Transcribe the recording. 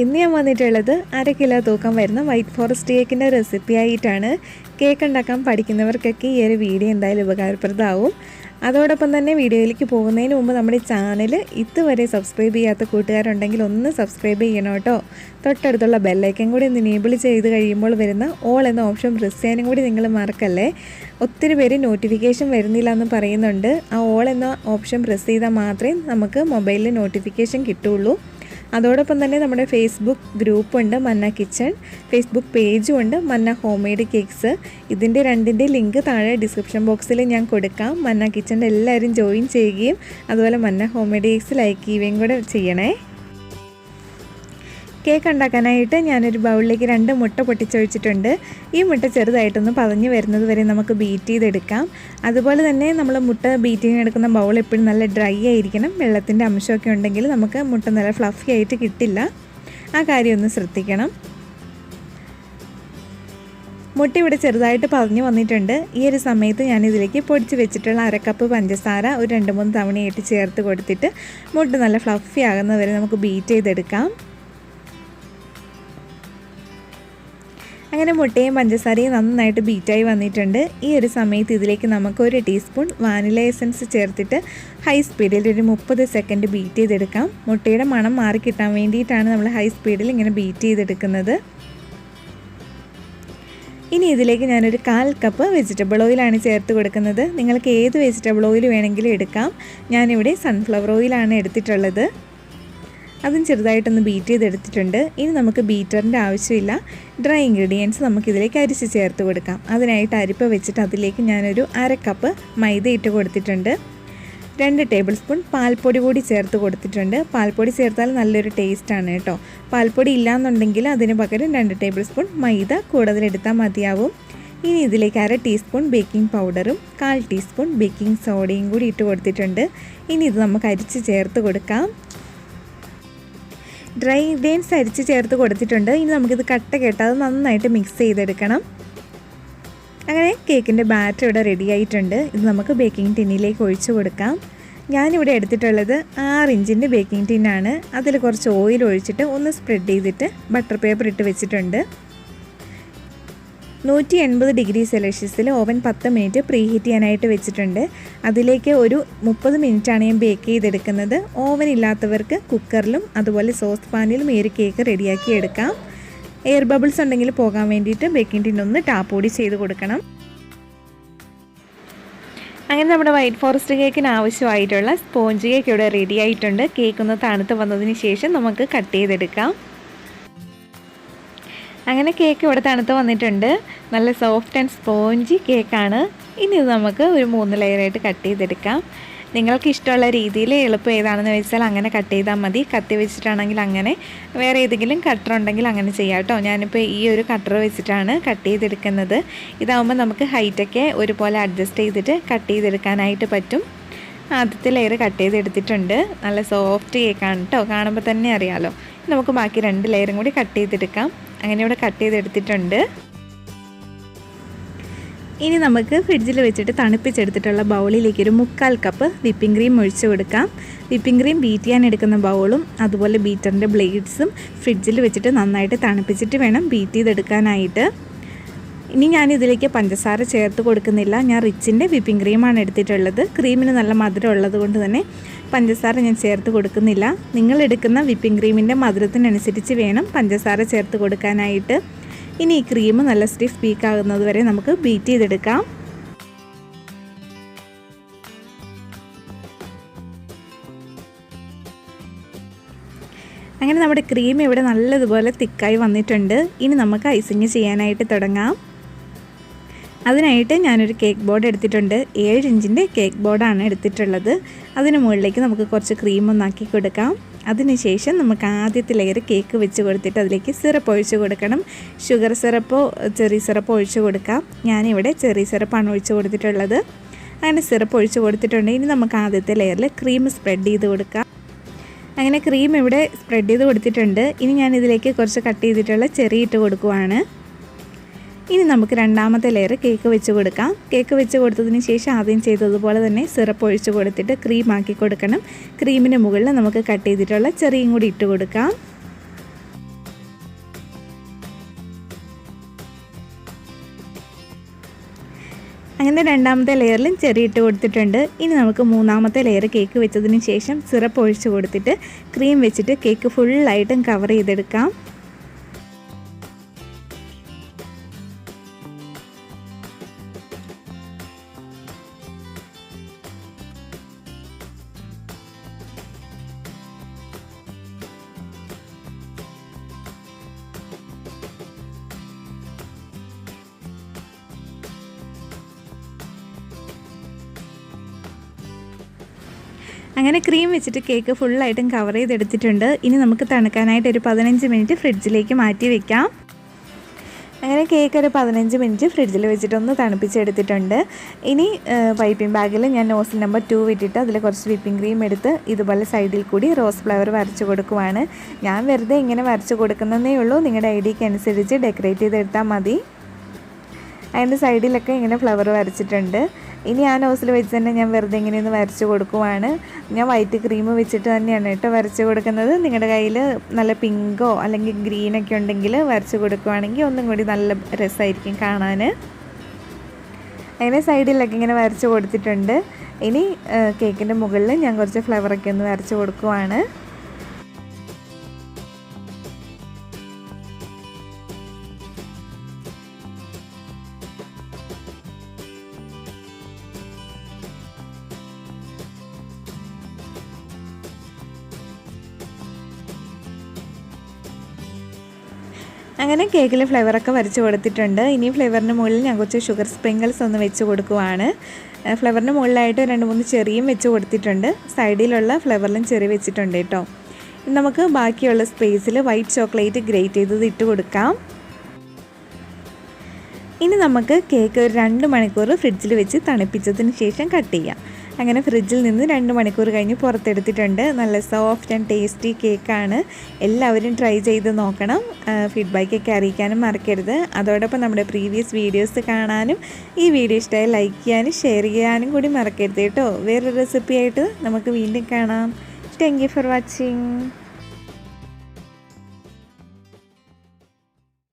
ഇന്ന് ഞാൻ വന്നിട്ടുള്ളത് 1/2 കിലോ തൂക്കം വരുന്ന വൈറ്റ് ഫോറസ്റ്റ് കേക്കിൻ്റെ റെസിപ്പി ആയിട്ടാണ്. കേക്ക് ഉണ്ടാക്കാൻ പഠിക്കുന്നവർക്കൊക്കെ ഈ ഒരു വീഡിയോ എന്തായാലും ഉപകാരപ്രദമാവും. അതോടൊപ്പം തന്നെ വീഡിയോയിലേക്ക് പോകുന്നതിന് മുമ്പ് നമ്മുടെ ചാനൽ ഇതുവരെ സബ്സ്ക്രൈബ് ചെയ്യാത്ത കൂട്ടുകാരുണ്ടെങ്കിൽ ഒന്ന് സബ്സ്ക്രൈബ് ചെയ്യണം കേട്ടോ. തൊട്ടടുത്തുള്ള ബെല്ലൈക്കൻ കൂടി ഒന്ന് എനേബിൾ ചെയ്ത് കഴിയുമ്പോൾ വരുന്ന ഓൾ എന്ന ഓപ്ഷൻ പ്രസ് ചെയ്യാനും കൂടി നിങ്ങൾ മറക്കല്ലേ. ഒത്തിരി പേര് നോട്ടിഫിക്കേഷൻ വരുന്നില്ല എന്ന് പറയുന്നുണ്ട്. ആ ഓൾ എന്ന ഓപ്ഷൻ പ്രസ് ചെയ്താൽ മാത്രമേ നമുക്ക് മൊബൈലിൽ നോട്ടിഫിക്കേഷൻ കിട്ടുള്ളൂ. അതോടൊപ്പം തന്നെ നമ്മുടെ ഫേസ്ബുക്ക് ഗ്രൂപ്പുണ്ട് മന്ന കിച്ചൺ, ഫേസ്ബുക്ക് പേജും ഉണ്ട് മന്ന ഹോം മെയ്ഡ് കേക്ക്സ്. ഇതിൻ്റെ രണ്ടിൻ്റെ ലിങ്ക് താഴെ ഡിസ്ക്രിപ്ഷൻ ബോക്സിൽ ഞാൻ കൊടുക്കാം. മന്ന കിച്ചണിൽ എല്ലാവരും ജോയിൻ ചെയ്യുകയും അതുപോലെ മന്ന ഹോം മെയ്ഡ് കേക്ക്സ് ലൈക്ക് ചെയ്യുകയും കൂടെ ചെയ്യണേ. കേക്ക് ഉണ്ടാക്കാനായിട്ട് ഞാനൊരു ബൗളിലേക്ക് 2 മുട്ട പൊട്ടിച്ചൊഴിച്ചിട്ടുണ്ട്. ഈ മുട്ട ചെറുതായിട്ടൊന്ന് പതഞ്ഞ് വരുന്നത് വരെ നമുക്ക് ബീറ്റ് ചെയ്തെടുക്കാം. അതുപോലെ തന്നെ നമ്മൾ മുട്ട ബീറ്റ് ചെയ്തെടുക്കുന്ന ബൗൾ എപ്പോഴും നല്ല ഡ്രൈ ആയിരിക്കണം. വെള്ളത്തിൻ്റെ അംശമൊക്കെ ഉണ്ടെങ്കിൽ നമുക്ക് മുട്ട നല്ല ഫ്ലഫി ആയിട്ട് കിട്ടില്ല. ആ കാര്യം ഒന്ന് ശ്രദ്ധിക്കണം. മുട്ട ഇവിടെ ചെറുതായിട്ട് പതഞ്ഞ് വന്നിട്ടുണ്ട്. ഈ ഒരു സമയത്ത് ഞാനിതിലേക്ക് പൊടിച്ച് വെച്ചിട്ടുള്ള 1/2 കപ്പ് പഞ്ചസാര ഒരു 2-3 തവണയായിട്ട് ചേർത്ത് കൊടുത്തിട്ട് മുട്ട നല്ല ഫ്ലഫി ആകുന്നവരെ നമുക്ക് ബീറ്റ് ചെയ്തെടുക്കാം. അങ്ങനെ മുട്ടയും പഞ്ചസാരയും നന്നായിട്ട് ബീറ്റായി വന്നിട്ടുണ്ട്. ഈ ഒരു സമയത്ത് ഇതിലേക്ക് നമുക്ക് 1 ടീസ്പൂൺ വാനില എസൻസ് ചേർത്തിട്ട് ഹൈ സ്പീഡിൽ ഒരു 30 സെക്കൻഡ് ബീറ്റ് ചെയ്തെടുക്കാം. മുട്ടയുടെ മണം മാറി കിട്ടാൻ വേണ്ടിയിട്ടാണ് നമ്മൾ ഹൈ സ്പീഡിൽ ഇങ്ങനെ ബീറ്റ് ചെയ്തെടുക്കുന്നത്. ഇനി ഇതിലേക്ക് ഞാനൊരു 1/4 കപ്പ് വെജിറ്റബിൾ ഓയിലാണ് ചേർത്ത് കൊടുക്കുന്നത്. നിങ്ങൾക്ക് ഏത് വെജിറ്റബിൾ ഓയിൽ വേണമെങ്കിലും എടുക്കാം. ഞാനിവിടെ സൺഫ്ലവർ ഓയിലാണ് എടുത്തിട്ടുള്ളത്. അതും ചെറുതായിട്ടൊന്ന് ബീറ്റ് ചെയ്തെടുത്തിട്ടുണ്ട്. ഇനി നമുക്ക് ബീറ്ററിൻ്റെ ആവശ്യമില്ല. ഡ്രൈ ഇൻഗ്രീഡിയൻസ് നമുക്കിതിലേക്ക് അരിച്ച് ചേർത്ത് കൊടുക്കാം. അതിനായിട്ട് അരിപ്പ വെച്ചിട്ട് അതിലേക്ക് ഞാനൊരു 1/2 കപ്പ് മൈദ ഇട്ട് കൊടുത്തിട്ടുണ്ട്. 2 ടേബിൾ സ്പൂൺ പാൽപ്പൊടി കൂടി ചേർത്ത് കൊടുത്തിട്ടുണ്ട്. പാൽപ്പൊടി ചേർത്താൽ നല്ലൊരു ടേസ്റ്റാണ് കേട്ടോ. പാൽപ്പൊടി ഇല്ലയെന്നുണ്ടെങ്കിൽ അതിന് പകരം 2 ടേബിൾ സ്പൂൺ മൈദ കൂടുതലെടുത്താൽ മതിയാവും. ഇനി ഇതിലേക്ക് 1/2 ടീസ്പൂൺ ബേക്കിംഗ് പൗഡറും 1/4 ടീസ്പൂൺ ബേക്കിംഗ് സോഡയും കൂടി ഇട്ട് കൊടുത്തിട്ടുണ്ട്. ഇനി ഇത് നമുക്ക് അരിച്ച് ചേർത്ത് കൊടുക്കാം. ഡ്രൈ ഇൻഗ്രീഡിയൻസ് അരിച്ച് ചേർത്ത് കൊടുത്തിട്ടുണ്ട്. ഇനി നമുക്കിത് കട്ട കെട്ടാതെ നന്നായിട്ട് മിക്സ് ചെയ്തെടുക്കണം. അങ്ങനെ കേക്കിൻ്റെ ബാറ്റർ ഇവിടെ റെഡി ആയിട്ടുണ്ട്. ഇത് നമുക്ക് ബേക്കിംഗ് ടിന്നിലേക്ക് ഒഴിച്ചു കൊടുക്കാം. ഞാനിവിടെ എടുത്തിട്ടുള്ളത് 6 ഇഞ്ചിൻ്റെ ബേക്കിംഗ് ടിന്നാണ്. അതിൽ കുറച്ച് ഓയിൽ ഒഴിച്ചിട്ട് ഒന്ന് സ്പ്രെഡ് ചെയ്തിട്ട് ബട്ടർ പേപ്പർ ഇട്ട് വെച്ചിട്ടുണ്ട്. 180 ഡിഗ്രി സെൽഷ്യസിൽ ഓവൻ 10 മിനിറ്റ് പ്രീ ഹീറ്റ് ചെയ്യാനായിട്ട് വെച്ചിട്ടുണ്ട്. അതിലേക്ക് ഒരു 30 മിനിറ്റാണ് ഞാൻ ബേക്ക് ചെയ്തെടുക്കുന്നത്. ഓവൻ ഇല്ലാത്തവർക്ക് കുക്കറിലും അതുപോലെ സോസ് പാനിലും ഈ ഒരു കേക്ക് റെഡിയാക്കി എടുക്കാം. എയർ ബബിൾസ് ഉണ്ടെങ്കിൽ പോകാൻ വേണ്ടിയിട്ട് ബേക്കിംഗ് ടിന്നൊന്ന് ടാപ്പ് കൂടി ചെയ്ത് കൊടുക്കണം. അങ്ങനെ നമ്മുടെ വൈറ്റ് ഫോറസ്റ്റ് കേക്കിന് ആവശ്യമായിട്ടുള്ള സ്പോഞ്ച് കേക്ക് ഇവിടെ റെഡി ആയിട്ടുണ്ട്. കേക്ക് ഒന്ന് തണുത്ത് വന്നതിന് ശേഷം നമുക്ക് കട്ട് ചെയ്തെടുക്കാം. അങ്ങനെ കേക്ക് ഇവിടെ തണുത്ത് വന്നിട്ടുണ്ട്. നല്ല സോഫ്റ്റ് ആൻഡ് സ്പോഞ്ചി കേക്കാണ്. ഇനി ഇത് നമുക്ക് ഒരു 3 ലെയറായിട്ട് കട്ട് ചെയ്തെടുക്കാം. നിങ്ങൾക്ക് ഇഷ്ടമുള്ള രീതിയിൽ എളുപ്പം ഏതാണെന്ന് വെച്ചാൽ അങ്ങനെ കട്ട് ചെയ്താൽ മതി. കത്തി വെച്ചിട്ടാണെങ്കിൽ അങ്ങനെ, വേറെ ഏതെങ്കിലും കട്ടർ ഉണ്ടെങ്കിൽ അങ്ങനെ ചെയ്യാം കേട്ടോ. ഞാനിപ്പോൾ ഈ ഒരു കട്ടർ വെച്ചിട്ടാണ് കട്ട് ചെയ്തെടുക്കുന്നത്. ഇതാകുമ്പോൾ നമുക്ക് ഹൈറ്റൊക്കെ ഒരുപോലെ അഡ്ജസ്റ്റ് ചെയ്തിട്ട് കട്ട് ചെയ്തെടുക്കാനായിട്ട് പറ്റും. ആദ്യത്തെ ലെയർ കട്ട് ചെയ്തെടുത്തിട്ടുണ്ട്. നല്ല സോഫ്റ്റ് കേക്കാണ് കേട്ടോ, കാണുമ്പോൾ തന്നെ അറിയാമല്ലോ. നമുക്ക് ബാക്കി 2 ലെയറും കൂടി കട്ട് ചെയ്തെടുക്കാം. അങ്ങനെ ഇവിടെ കട്ട് ചെയ്തെടുത്തിട്ടുണ്ട്. ഇനി നമുക്ക് ഫ്രിഡ്ജിൽ വെച്ചിട്ട് തണുപ്പിച്ചെടുത്തിട്ടുള്ള ബൗളിലേക്ക് ഒരു 3/4 കപ്പ് വിപ്പിംഗ് ക്രീം ഒഴിച്ച് കൊടുക്കാം. വിപ്പിംഗ് ക്രീം ബീറ്റ് ചെയ്യാൻ എടുക്കുന്ന ബൗളും അതുപോലെ ബീറ്ററിൻ്റെ ബ്ലേഡ്സും ഫ്രിഡ്ജിൽ വെച്ചിട്ട് നന്നായിട്ട് തണുപ്പിച്ചിട്ട് വേണം ബീറ്റ് ചെയ്തെടുക്കാനായിട്ട്. ഇനി ഞാനിതിലേക്ക് പഞ്ചസാര ചേർത്ത് കൊടുക്കുന്നില്ല. ഞാൻ റിച്ചിൻ്റെ വിപ്പിംഗ് ക്രീമാണ് എടുത്തിട്ടുള്ളത്. ക്രീമിന് നല്ല മധുരം ഉള്ളത് കൊണ്ട് തന്നെ പഞ്ചസാര ഞാൻ ചേർത്ത് കൊടുക്കുന്നില്ല. നിങ്ങൾ എടുക്കുന്ന വിപ്പിംഗ് ക്രീമിൻ്റെ മധുരത്തിനനുസരിച്ച് വേണം പഞ്ചസാര ചേർത്ത് കൊടുക്കാനായിട്ട്. ഇനി ഈ ക്രീം നല്ല സ്റ്റിഫ് പീക്ക് ആകുന്നത് വരെ നമുക്ക് ബീറ്റ് ചെയ്തെടുക്കാം. അങ്ങനെ നമ്മുടെ ക്രീം ഇവിടെ നല്ലതുപോലെ തിക്കായി വന്നിട്ടുണ്ട്. ഇനി നമുക്ക് ഐസിങ് ചെയ്യാനായിട്ട് തുടങ്ങാം. അതിനായിട്ട് ഞാനൊരു കേക്ക് ബോർഡ് എടുത്തിട്ടുണ്ട്. 7 ഇഞ്ചിൻ്റെ കേക്ക് ബോർഡാണ് എടുത്തിട്ടുള്ളത്. അതിന് മുകളിലേക്ക് നമുക്ക് കുറച്ച് ക്രീം ഒന്നാക്കി കൊടുക്കാം. അതിനുശേഷം നമുക്ക് ആദ്യത്തെ ലെയർ കേക്ക് വെച്ച് കൊടുത്തിട്ട് അതിലേക്ക് സിറപ്പ് ഒഴിച്ച് കൊടുക്കണം. ഷുഗർ സിറപ്പോ ചെറി സിറപ്പോ ഒഴിച്ച് കൊടുക്കാം. ഞാനിവിടെ ചെറി സിറപ്പാണ് ഒഴിച്ച് കൊടുത്തിട്ടുള്ളത്. അങ്ങനെ സിറപ്പ് ഒഴിച്ച് കൊടുത്തിട്ടുണ്ട്. ഇനി നമുക്ക് ആദ്യത്തെ ലെയറിൽ ക്രീം സ്പ്രെഡ് ചെയ്ത് കൊടുക്കാം. അങ്ങനെ ക്രീം ഇവിടെ സ്പ്രെഡ് ചെയ്ത് കൊടുത്തിട്ടുണ്ട്. ഇനി ഞാനിതിലേക്ക് കുറച്ച് കട്ട് ചെയ്തിട്ടുള്ള ചെറി ഇട്ട് കൊടുക്കുവാണ്. ഇനി നമുക്ക് രണ്ടാമത്തെ ലെയർ കേക്ക് വെച്ച് കൊടുക്കാം. കേക്ക് വെച്ച് കൊടുത്തതിന് ശേഷം ആദ്യം ചെയ്തതുപോലെ തന്നെ സിറപ്പ് ഒഴിച്ച് കൊടുത്തിട്ട് ക്രീം ആക്കി കൊടുക്കണം. ക്രീമിന് മുകളിൽ നമുക്ക് കട്ട് ചെയ്തിട്ടുള്ള ചെറിയും കൂടി ഇട്ട് കൊടുക്കാം. അങ്ങനെ രണ്ടാമത്തെ ലെയറിലും ചെറി ഇട്ട് കൊടുത്തിട്ടുണ്ട്. ഇനി നമുക്ക് മൂന്നാമത്തെ ലെയർ കേക്ക് വെച്ചതിന് ശേഷം സിറപ്പ് ഒഴിച്ച് കൊടുത്തിട്ട് ക്രീം വെച്ചിട്ട് കേക്ക് ഫുള്ളായിട്ടും കവർ ചെയ്തെടുക്കാം. അങ്ങനെ ക്രീം വെച്ചിട്ട് കേക്ക് ഫുള്ളായിട്ടും കവർ ചെയ്തെടുത്തിട്ടുണ്ട്. ഇനി നമുക്ക് തണുക്കാനായിട്ട് ഒരു 15 മിനിറ്റ് ഫ്രിഡ്ജിലേക്ക് മാറ്റി വെക്കാം. അങ്ങനെ കേക്ക് ഒരു 15 മിനിറ്റ് ഫ്രിഡ്ജിൽ വെച്ചിട്ടൊന്ന് തണുപ്പിച്ചെടുത്തിട്ടുണ്ട്. ഇനി പൈപ്പിംഗ് ബാഗിൽ ഞാൻ നോസിൽ നമ്പർ 2 ഇട്ടിട്ട് അതിൽ കുറച്ച് വിപ്പിംഗ് ക്രീം എടുത്ത് ഇതുപോലെ സൈഡിൽ കൂടി റോസ് ഫ്ലവർ വരച്ച് കൊടുക്കുവാണ്. ഞാൻ വെറുതെ ഇങ്ങനെ വരച്ച് കൊടുക്കുന്നതേ ഉള്ളൂ. നിങ്ങളുടെ ഐഡിയക്ക് അനുസരിച്ച് ഡെക്കറേറ്റ് ചെയ്തെടുത്താൽ മതി. അതിൻ്റെ സൈഡിലൊക്കെ ഇങ്ങനെ ഫ്ലവർ വരച്ചിട്ടുണ്ട്. ഇനി ആ നോസിൽ വെച്ച് തന്നെ ഞാൻ വെറുതെ ഇങ്ങനെയൊന്ന് വരച്ച് കൊടുക്കുവാണ്. ഞാൻ വൈറ്റ് ക്രീം വെച്ചിട്ട് തന്നെയാണ് കേട്ടോ വരച്ച് കൊടുക്കുന്നത്. നിങ്ങളുടെ കയ്യിൽ നല്ല പിങ്കോ അല്ലെങ്കിൽ ഗ്രീനൊക്കെ ഉണ്ടെങ്കിൽ വരച്ച് കൊടുക്കുവാണെങ്കിൽ ഒന്നും കൂടി നല്ല രസമായിരിക്കും കാണാൻ. അങ്ങനെ സൈഡിലൊക്കെ ഇങ്ങനെ വരച്ച് കൊടുത്തിട്ടുണ്ട്. ഇനി കേക്കിൻ്റെ മുകളിൽ ഞാൻ കുറച്ച് ഫ്ലവറൊക്കെ ഒന്ന് വരച്ച് കൊടുക്കുവാണ്. അങ്ങനെ കേക്കിൽ ഫ്ലേവറൊക്കെ വരച്ച് കൊടുത്തിട്ടുണ്ട്. ഇനി ഫ്ലേവറിന് മുകളിൽ ഞാൻ കുറച്ച് ഷുഗർ സ്പ്രിങ്കിൾസ് ഒന്ന് വെച്ച് കൊടുക്കുവാണ്. ഫ്ലേവറിന് മുകളിലായിട്ട് 2-3 ചെറിയും വെച്ച് കൊടുത്തിട്ടുണ്ട്. സൈഡിലുള്ള ഫ്ലേവറിലും ചെറി വെച്ചിട്ടുണ്ട് കേട്ടോ. നമുക്ക് ബാക്കിയുള്ള സ്പേസിൽ വൈറ്റ് ചോക്ലേറ്റ് ഗ്രേറ്റ് ചെയ്തത് ഇട്ട് കൊടുക്കാം. ഇനി നമുക്ക് കേക്ക് ഒരു 2 മണിക്കൂർ ഫ്രിഡ്ജിൽ വെച്ച് തണുപ്പിച്ചതിന് ശേഷം കട്ട് ചെയ്യാം. അങ്ങനെ ഫ്രിഡ്ജിൽ നിന്ന് 2 മണിക്കൂർ കഴിഞ്ഞ് പുറത്തെടുത്തിട്ടുണ്ട്. നല്ല സോഫ്റ്റ് ആൻഡ് ടേസ്റ്റി കേക്കാണ്. എല്ലാവരും ട്രൈ ചെയ്ത് നോക്കണം. ഫീഡ്ബാക്കൊക്കെ അറിയിക്കാനും മറക്കരുത്. അതോടൊപ്പം നമ്മുടെ പ്രീവിയസ് വീഡിയോസ് കാണാനും ഈ വീഡിയോ ഇഷ്ടമായി ലൈക്ക് ചെയ്യാനും ഷെയർ ചെയ്യാനും കൂടി മറക്കരുത് കേട്ടോ. വേറൊരു റെസിപ്പി ആയിട്ട് നമുക്ക് വീണ്ടും കാണാം. Thank you for watching.